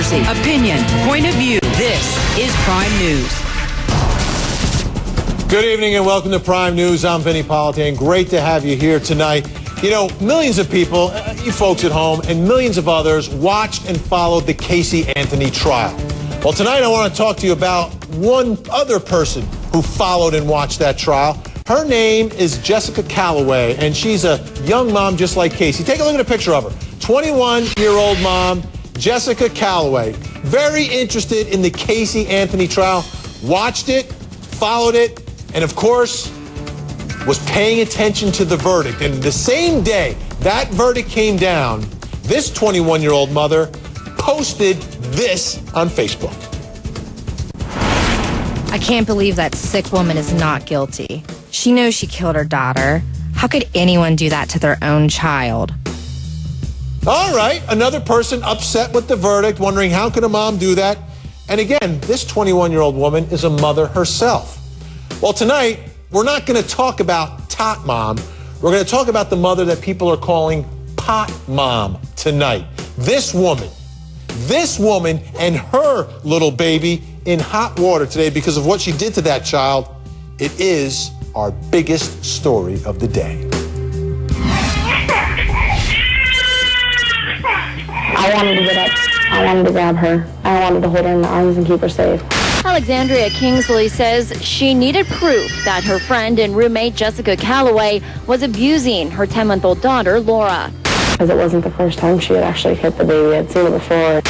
controversy, opinion, point of view. This is Prime News. Good evening and welcome to Prime News. I'm Vinnie Politan. Great to have you here tonight. You know, millions of people, you folks at home, and millions of others watched and followed the Casey Anthony trial. Well, tonight I want to talk to you about one other person who followed and watched that trial. Her name is Jessica Calloway, and she's a young mom just like Casey. Take a look at a picture of her. 21-year-old mom, Jessica Calloway. Very interested in the Casey Anthony trial. Watched it, followed it, and of course, was paying attention to the verdict. And the same day that verdict came down, this 21-year-old mother posted this on Facebook. I can't believe that sick woman is not guilty. She knows she killed her daughter. How could anyone do that to their own child? All right, another person upset with the verdict, wondering how could a mom do that? And again, this 21-year-old woman is a mother herself. Well, tonight, we're not going to talk about Tot Mom. We're going to talk about the mother that people are calling Pot Mom tonight. This woman and her little baby in hot water today because of what she did to that child. It is our biggest story of the day. I wanted to get up. I wanted to grab her. I wanted to hold her in my arms and keep her safe. Alexandria Kingsley says she needed proof that her friend and roommate Jessica Calloway was abusing her 10-month-old daughter, Laura. Because it wasn't the first time she had actually hit the baby. I'd seen it before.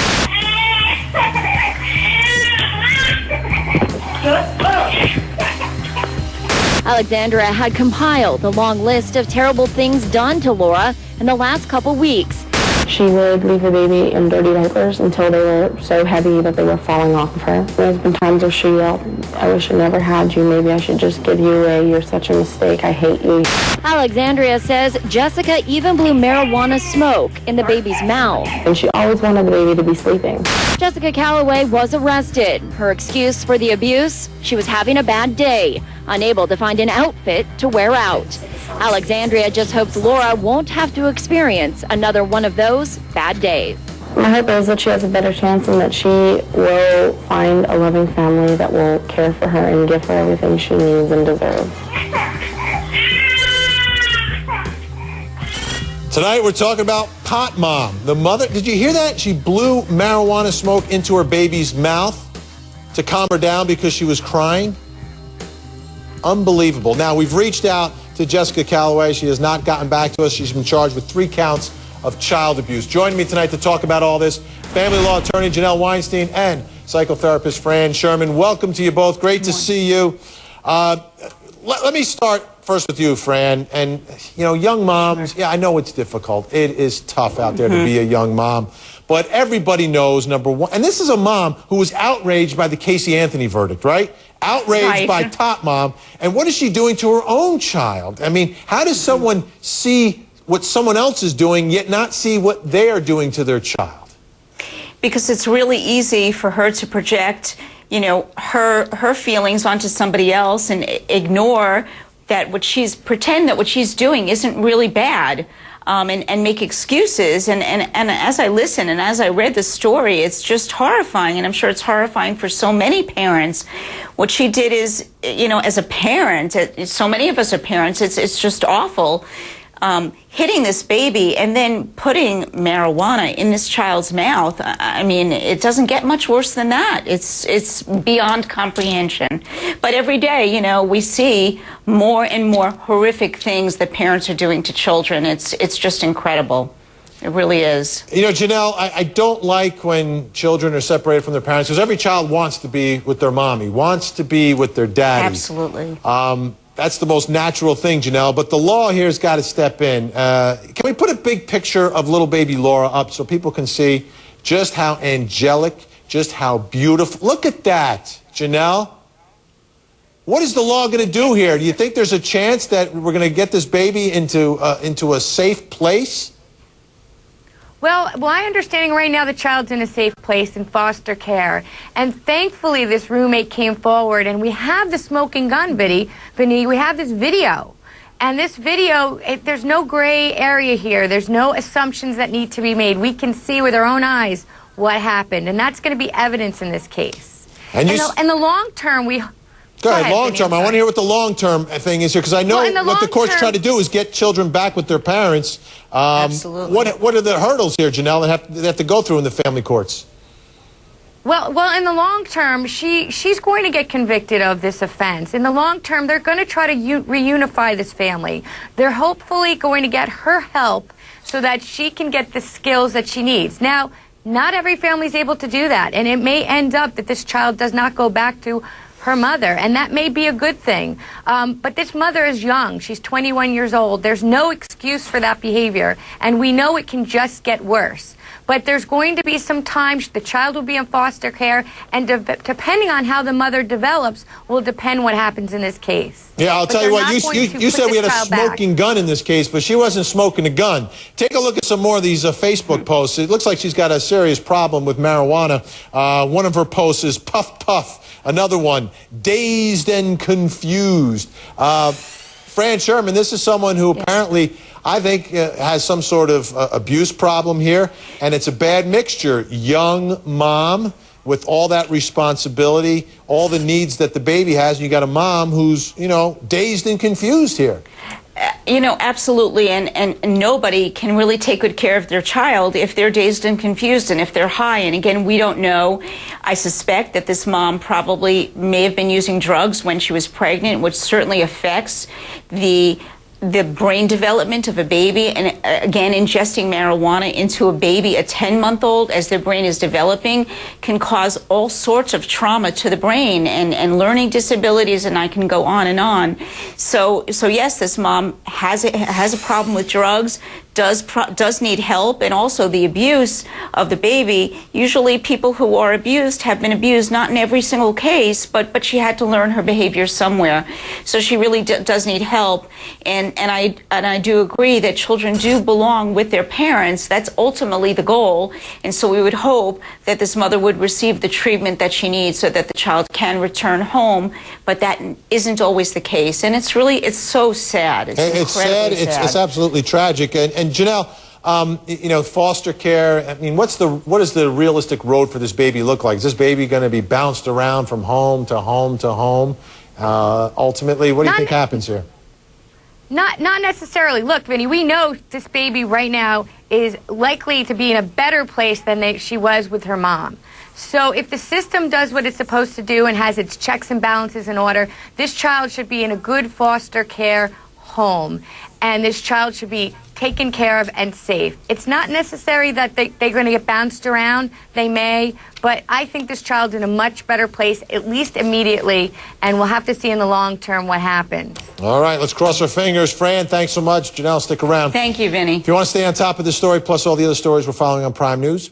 Alexandria had compiled a long list of terrible things done to Laura in the last couple weeks. She would leave the baby in dirty diapers until they were so heavy that they were falling off of her. There's been times where she yelled, "I wish I never had you. Maybe I should just give you away. You're such a mistake. I hate you." Alexandria says Jessica even blew marijuana smoke in the baby's mouth. And she always wanted the baby to be sleeping. Jessica Calloway was arrested. Her excuse for the abuse? She was having a bad day, unable to find an outfit to wear out. Alexandria just hopes Laura won't have to experience another one of those bad days. My hope is that she has a better chance and that she will find a loving family that will care for her and give her everything she needs and deserves. Tonight we're talking about Pot Mom. The mother, did you hear that? She blew marijuana smoke into her baby's mouth to calm her down because she was crying. Unbelievable. Now, we've reached out to Jessica Calloway. She has not gotten back to us. She's been charged with 3 counts of child abuse. Joining me tonight to talk about all this, family law attorney Janelle Weinstein and psychotherapist Fran Sherman. Welcome to you both. Great to see you. Let me start first with you, Fran. And, you know, young moms, yeah, I know it's difficult. It is tough out there to be a young mom. But everybody knows, number one, and this is a mom who was outraged by the Casey Anthony verdict, right? Outraged by Tot Mom. And what is she doing to her own child? I mean, how does someone see what someone else is doing, yet not see what they are doing to their child? Because it's really easy for her to project, you know, her feelings onto somebody else and ignore that pretend that what she's doing isn't really bad. And make excuses. And as I listen and as I read the story, it's just horrifying. And I'm sure it's horrifying for so many parents. What she did is, you know, as a parent, so many of us are parents, it's just awful. Hitting this baby and then putting marijuana in this child's mouth. I mean, it doesn't get much worse than that. It's beyond comprehension. But every day, you know, we see more and more horrific things that parents are doing to children. It's just incredible. It really is. You know, Janelle, I don't like when children are separated from their parents because every child wants to be with their mommy, wants to be with their daddy. Absolutely. That's the most natural thing, Janelle, but the law here has got to step in. Can we put a big picture of little baby Laura up so people can see just how angelic, just how beautiful? Look at that, Janelle. What is the law going to do here? Do you think there's a chance that we're going to get this baby into a safe place? Well, my understanding right now, the child's in a safe place in foster care. And thankfully, this roommate came forward, and we have the smoking gun, Vinnie. We have this video. And this video, there's no gray area here. There's no assumptions that need to be made. We can see with our own eyes what happened, and that's going to be evidence in this case. And in the long term, Go ahead, long term. I want to hear what the long-term thing is here, because I know what the courts try to do is get children back with their parents. Absolutely. What are the hurdles here, Janelle, that have to go through in the family courts? Well, in the long term, she's going to get convicted of this offense. In the long term, they're going to try to reunify this family. They're hopefully going to get her help so that she can get the skills that she needs. Now, not every family is able to do that, and it may end up that this child does not go back to her mother, and that may be a good thing. But this mother is young. She's 21 years old. There's no excuse for that behavior, and we know it can just get worse. But there's going to be some time the child will be in foster care, and depending on how the mother develops will depend what happens in this case. Yeah, I'll tell you what, you said we had a smoking gun in this case, but she wasn't smoking a gun. Take a look at some more of these Facebook posts. It looks like she's got a serious problem with marijuana. One of her posts is puff puff. Another one, dazed and confused. Fran Sherman, this is someone who apparently, I think, has some sort of abuse problem here, and it's a bad mixture. Young mom with all that responsibility, all the needs that the baby has, and you got a mom who's, dazed and confused here. Absolutely, and nobody can really take good care of their child if they're dazed and confused and if they're high. And again, we don't know. I suspect that this mom probably may have been using drugs when she was pregnant, which certainly affects the brain development of a baby. And again, ingesting marijuana into a baby, a 10-month-old, as their brain is developing, can cause all sorts of trauma to the brain and learning disabilities, and I can go on and on. So yes, this mom has a problem with drugs, does need help, and also the abuse of the baby. Usually people who are abused have been abused, not in every single case, but she had to learn her behavior somewhere. So she really does need help, and I do agree that children do belong with their parents. That's ultimately the goal, and so we would hope that this mother would receive the treatment that she needs so that the child can return home, but that isn't always the case, and it's so sad. It's sad. It's absolutely tragic. And Janelle, foster care, I mean, what does the realistic road for this baby look like? Is this baby going to be bounced around from home to home to home? Ultimately, what do you think happens here? Not necessarily. Look, Vinny, we know this baby right now is likely to be in a better place than she was with her mom. So if the system does what it's supposed to do and has its checks and balances in order, this child should be in a good foster care home, and this child should be taken care of and safe. It's not necessary that they're going to get bounced around. They may, but I think this child's in a much better place, at least immediately, and we'll have to see in the long term what happens. All right, let's cross our fingers. Fran, thanks so much. Janelle, stick around. Thank you, Vinny. If you want to stay on top of this story, plus all the other stories we're following on Prime News,